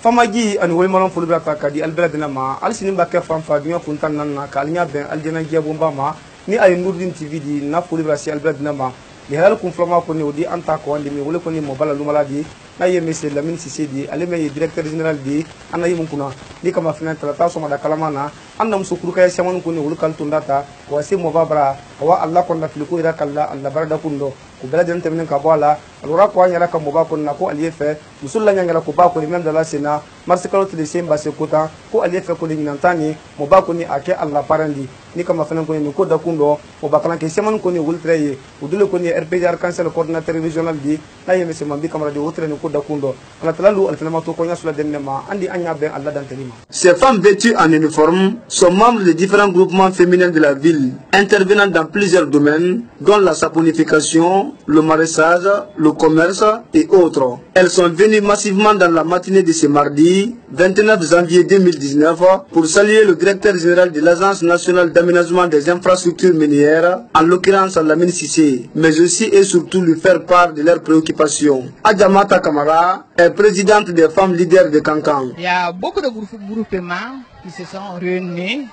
famaji ani wolmanon fulbra ta kadi albeladina ma alsinin bakke fanfa dunya kuntan nan na kalnya ben aljana jabumba ma ni ay nurdin tv di na fulbra si albeladina ma li halal kun flama ko ni odi anta ko andi mi wole ko ni mo bala lumala di na ye monsieur Lamine Cissé di ale me directeur général di anayi mun kuna ni kama fina tata so mada kalamana annam sukuru kay samon ko ni wol kal tundata wa se mo babra wa Allah ko na filiku ira kala Allah barada kundo ko bela den temnen ka bola alora ko anyala ka mo ba ko na ko aliyefe musulla nyangala ko ba ko ni même de la sena marsikalo de semba se kota ko aliyefe ko ni nantani mo ba ko ni ake Allah parandi ni kama fina ko ni ko da kundo mo ba kala ke samon ko ni wol treye udule ko ni RPG arkansel coordinateur régional di na ye monsieur mambi kamara di wotre ni ko da kundo ala talalu alfina to ko nya sula denema andi anya ben Allah dan tenima. Ces femmes vêtues en uniforme sont membres de différents groupements féminins de la ville intervenant dans plusieurs domaines dont la saponification, le maraîchage, le commerce et autres. Elles sont venues massivement dans la matinée de ce mardi 29 janvier 2019 pour saluer le directeur général de l'Agence nationale d'aménagement des infrastructures minières, en l'occurrence Lamine Cissé, mais aussi et surtout lui faire part de leurs préoccupations. Adjamata Kamara est présidente des femmes leaders de Kankan. Il y a beaucoup de groupements qui se sont réunis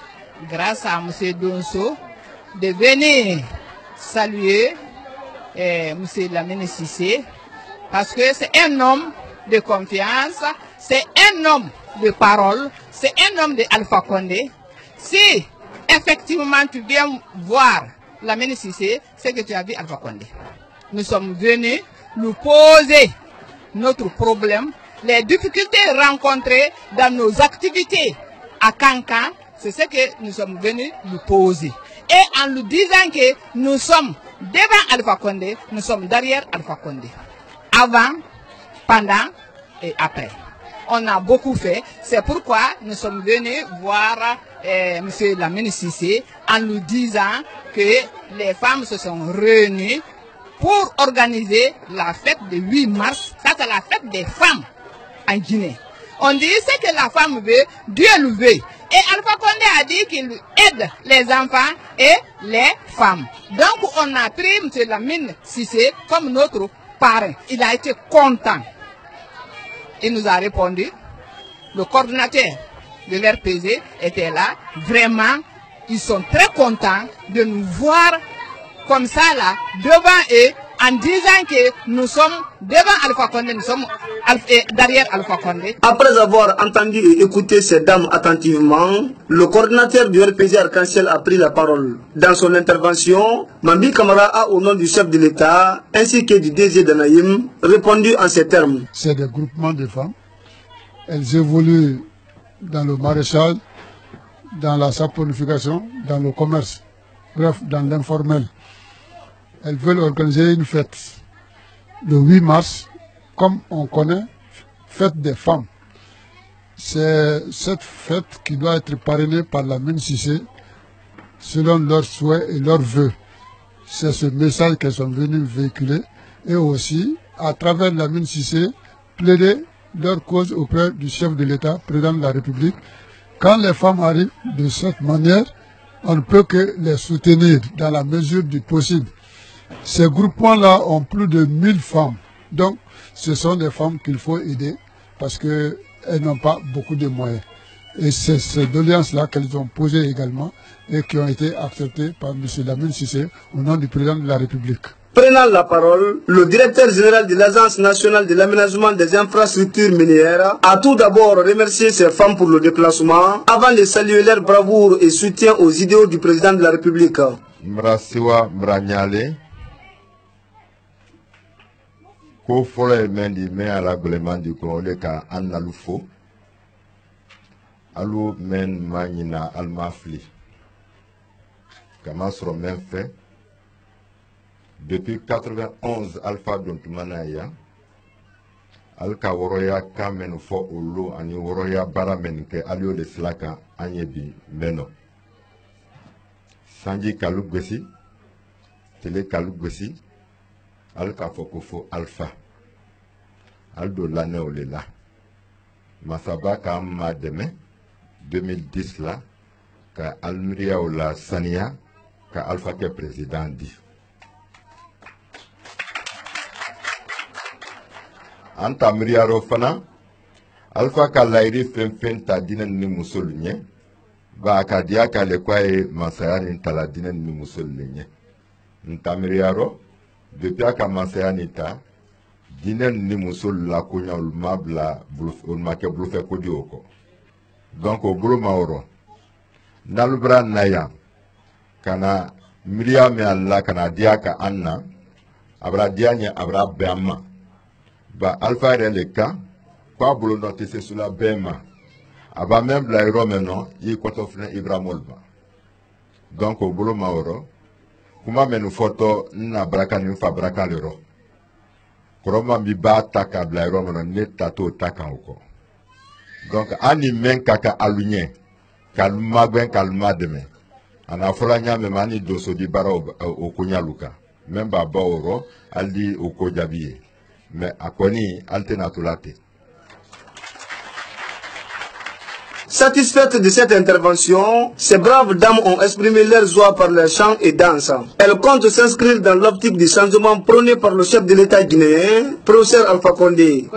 grâce à M. Donso de venir saluer M. Lamine Cissé parce que c'est un homme de confiance, c'est un homme de parole, c'est un homme de Alpha Condé. Si effectivement tu viens voir Lamine Cissé, c'est que tu as vu Alpha Condé. Nous sommes venus nous poser notre problème, les difficultés rencontrées dans nos activités à Kankan, c'est ce que nous sommes venus nous poser. Et en nous disant que nous sommes devant Alpha Condé, nous sommes derrière Alpha Condé. Avant, pendant et après. On a beaucoup fait. C'est pourquoi nous sommes venus voir M. Lamine Cissé en nous disant que les femmes se sont réunies pour organiser la fête du 8 mars. Ça, c'est la fête des femmes en Guinée. On dit ce que la femme veut, Dieu le veut. Et Alpha Condé a dit qu'il aide les enfants et les femmes. Donc on a pris M. Lamine Cissé comme notre parrain. Il a été content. Il nous a répondu. Le coordinateur de l'RPG était là. Vraiment, ils sont très contents de nous voir comme ça là, devant eux, en disant que nous sommes devant Alpha Condé, nous sommes derrière Alpha Condé. Après avoir entendu et écouté ces dames attentivement, le coordinateur du RPG Arc-en-Ciel a pris la parole. Dans son intervention, Mambi Kamara a, au nom du chef de l'État, ainsi que du DG de Naïm, répondu en ces termes. C'est des groupements de femmes. Elles évoluent dans le maraîchage, dans la saponification, dans le commerce, bref, dans l'informel. Elles veulent organiser une fête le 8 mars, comme on connaît, fête des femmes. C'est cette fête qui doit être parrainée par Lamine Cissé selon leurs souhaits et leurs vœux. C'est ce message qu'elles sont venues véhiculer et aussi, à travers Lamine Cissé, plaider leur cause auprès du chef de l'État, président de la République. Quand les femmes arrivent de cette manière, on ne peut que les soutenir dans la mesure du possible. Ces groupements-là ont plus de 1000 femmes. Donc, ce sont des femmes qu'il faut aider parce qu'elles n'ont pas beaucoup de moyens. Et c'est ces doléances-là qu'elles ont posées également et qui ont été acceptées par M. Lamine Cissé au nom du président de la République. Prenant la parole, le directeur général de l'Agence nationale de l'aménagement des infrastructures minières a tout d'abord remercié ces femmes pour le déplacement avant de saluer leur bravoure et soutien aux idéaux du président de la République. Mrasiwa Mbranyale, ko fole mendi me ala gleman di ko le ka annalufo alu men manina almafli kama soro men fait depuis 91 alpha dontumanaya alka woroya kamen fo ulu ani woroya baramen ke alio de slaka anyebi meno sanji kalu gwesi tele kalu gwesi alka fokofo alpha aldo lane olela masaba ka ma deme 2010 là ka almiria ola sania ka alpha ke président di anta miria ro fana alpha ka lairi fen ta dinan ni musul nye ba ka dia ka le kwae masayani tala dinan ni musul nye ntamiriaro depuis aka masayani ta dinan ni musul la kunya ulmabla ulmake blufe kodi oko donc au bulu maoro nalubra naya kana miria me alla kana dia ka anna abra dianya abra bema ba alpha le ka pas bulu notice sur la bema aba même la romeno yi kotofne ibramolba donc au bulu maoro kuma menu foto na braka ni fa braka lero koroma mi ba taka bla romeno ne tato taka oko donc ani men kaka alunye kalma ben kalma deme ana fola nyame mani doso di baro o kunyaluka memba baoro aldi o kojabiye mais akoni alternatulate. Satisfaites de cette intervention, ces braves dames ont exprimé leur joie par leur chant et danse. Elles comptent s'inscrire dans l'optique du changement prôné par le chef de l'État guinéen, professeur Alpha Condé.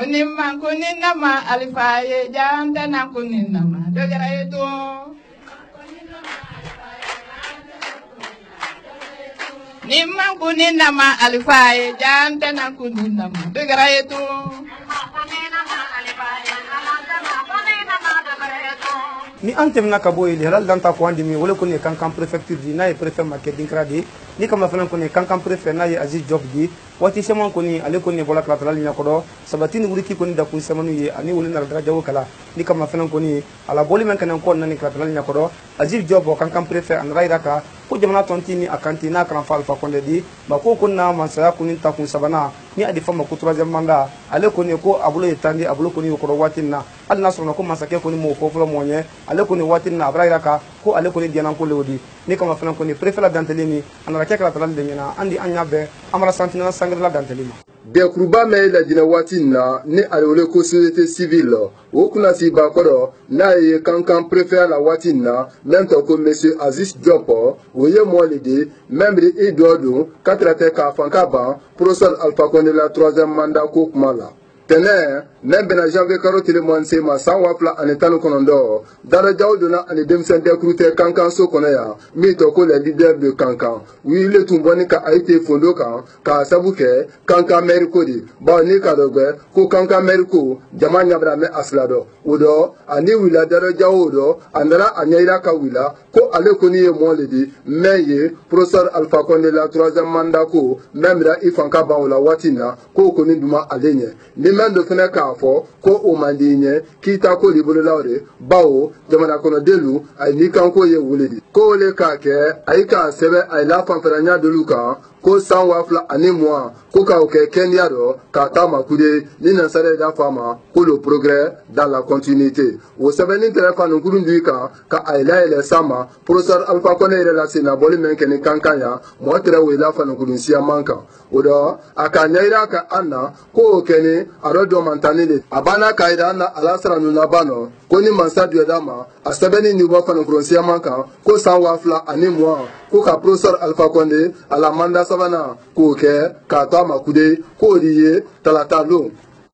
Ni antemna kabo ili halal danta ko andi mi wala ko ne kankan préfecture di nay préfet maké dinkradi ni kama fana ko ne kankan préfet nay Aziz Diop di wati semon ko ni ale ko ne bola kala nya ko do sabatini wuri ki ko ni da kun semanu ye ani wuli na dara jawo kala ni kama fana ko ni ala boli men kan ko nani kala nya ko do Aziz Diop ko kankan préfet an raida ka ko jamana tontini akanti na kan fa Alpha Condé di ba ko kunna man saya kunin ta kun sabana ni adi fama ko 3e mandat ale ko ne ko abulo yetandi abulo ko ni ko watinna al nasro ko masake ko ni mo fofo mo nye ale ko ni watinna abraira ka ko ale ko ni dianan ko lewdi ni kama fana ko ni préfet la dantelini anara kekala talal de nyina andi anya be amara santina sangre la dantelini de kruba me la dina watinna ni alole ko société civile o kuna si ba ko na ye kankan préfet la watinna lento ko monsieur Aziz Diop o ye mo lede membre Eduardo katrate ka fankaba professeur Alpha Condé la 3e mandat ko kumala tene nembena janvier karo tile mwanse ma sanwa fla anetano konondo dara jaw dona ane demsen recruter kankan so konoya mi to ko le leader de kankan wi le tumboni ka aite fondo ka sabuke kankan meriko di ba ni ka dogbe ko kankan meriko jama nyabra me aslado odo ani wila dara jaw do andara anyaira ka wila ko ale ko ni e mo le di meye professeur Alpha Condé la 3e mandat ko memra ifanka ba wala watina ko ko ni duma alenye ni mendo fene ka fo ko o mandinye kita ko libolo lawre bawo jamana kono delu ay ni kanko ye wuledi ko le ka ke ay ka sebe ay la fanfaranya de luka ko san wafla ani moi ko ka ke Kenya do ka tama kude ni na sare da fama ko le progrès dans la continuité o sebe ni telefone kurundu ka ay la ele sama professeur Alpha Condé la sina boli men ken kankanya mo tere we la fanu kurun sia manka o do akanya ira ka anna ko kene arodo mantanile abana kaida na alasra nu labano ko ni mansadu dama asabeni ni bo fanu kurun sia manka ko san wafla ani moi ko ka professeur Alpha Condé ala manda sabana ko ke ka to makude ko riye talata lo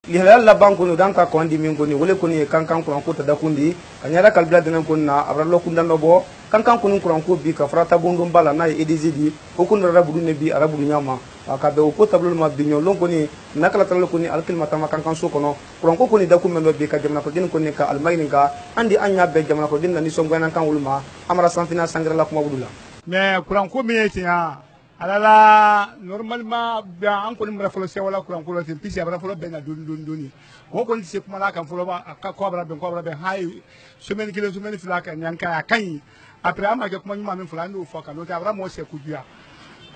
lihalal la banko no danka ko andi min goni wole ko ni kankan ko ko tada kundi kanyara kalbla denen ko na abra lo kundan no bo kankan ko ko bi ka frata bondo bala na edizidi ko kun rabu ne bi arabu nyama aka be ko tablo ma binyo lon ko ni nakala tan ko ni alkil matama kankan so kono ko ni dakum men be ka jamna ko din ko ni ka almayni ka andi anya be jamna ko din na ni so ngana kan wulma amara sanfina sangra la ko mabudula mais ko mi yetiya alala normalement ba an ko ni mara folo se wala kuran ko tin pisi abra folo bena doni ko ko ni se kuma la kan folo ba ka ko abra ben hay semaine kilo semaine filaka nyanka kan après ama ke kuma nyuma men fula ndo fo kan no ta abra mo se kudua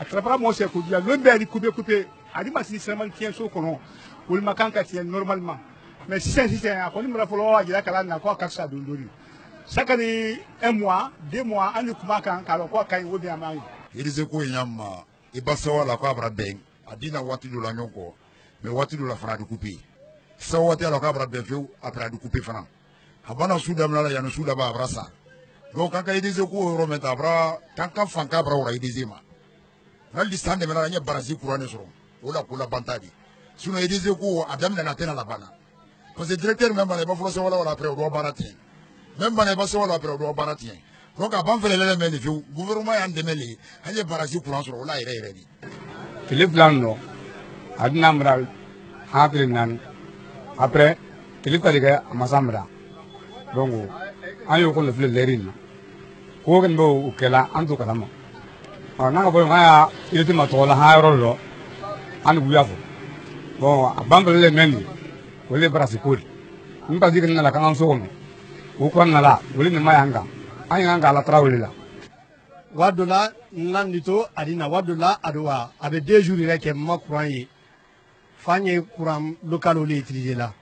atrapra mo se kudua lo be di couper adi ma si seulement tien so kono wol makanka tien normalement mais si c'est ko ni mara folo wa jira kala na ko ka sa doni sakani un mois 2 mois ani kuma kan ka ko kan wo bi amai irize ko yamma ibasawa la ko abra ben adina wati do la nyoko mais wati do la fana de couper sa wati la ko abra ben feu après de couper fana habana suda mala ya no suda ba abrasa donc kan ka irize ko rometa abra kan ka fanka abra ora irize ma na listande mala nya barasi kurane soro ola kula bantadi suno irize ko adam na tena la bana parce que directeur même bana ba folo se wala après o do barati même bana ba se wala après o do barati donc a ban fele le men le gouvernement y en demele hanye barasi courant sur la ire di Philippe Lando adna mral après nan après Philippe Taliga masambra donc ayo ko le fle lerin ko gen bo kela antu kalama na ko nga iliti matola ha rolo an guyafo bon abambe le men wole barasi ko mpa diga ngala kan so ko ko ngala wole ne mayanga ayanga la trawle la wadola nandito adina wadola adwa abe 2 jours rek ma courant yi fanye courant local ole utiliser la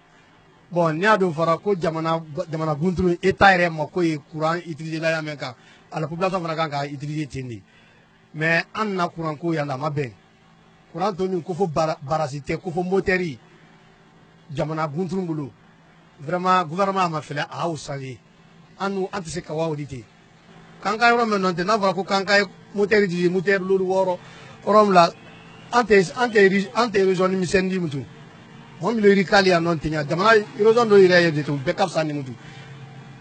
bon ni ado fara ko jamana buntru état re ma ko courant utiliser la ya menka ala population fana kan ka utiliser tindi mais anna courant ko yalla ma ben courant to ni ko fo barasité ko fo moteri jamana buntru ngulu vraiment gouvernement ma fele a usali anu antise ka wawditi kanka yoro men nonte na ko kanka moteri di moteur lolu woro orom la ante région ni misendi mutu mo mi le rikali ya non tinya jamana région do ire de to backup sani mutu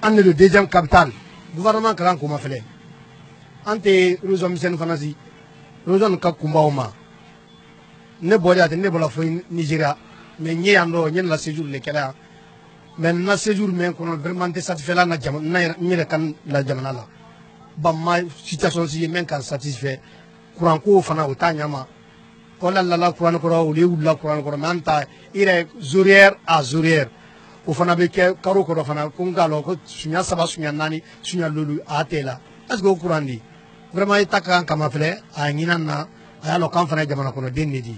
ande le deuxième capital gouvernement kran ko ma fele ante région misen fanasi région ka kumbaoma ne bodi ate ne bola fo Nigeria mais ñi ando ñen la séjour le kala mais na séjour men kono vraiment satisfait la na jamana ñi kan la jamana la bamma situation si men kan satisfait courant ko fana o tanyama wala la courant ko o lewu la courant ko manta ire zourière à zourière o fana be ke karo ko fana ko ngalo ko sunya saba sunya nani sunya lulu atela asgo courant di vraiment itaka kama fele a nyinana ayalo kan fana jamana ko denni di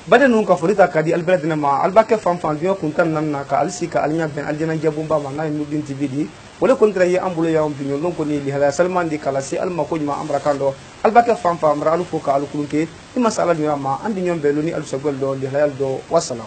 bade nun ka forita kadi albeladina ma albake fanfan biyo kuntan nanna ka alsika alnya ben aljana jabumba ma nay nudin tibidi wala kontra ye ambulo ya umpinyo lon ko ni li hala salman di kala si alma ko ma amra kando albake fanfan amra alu ko ka alu kulunke ni masala ni ma andi nyombe loni alu sagol do li hayal do wassalam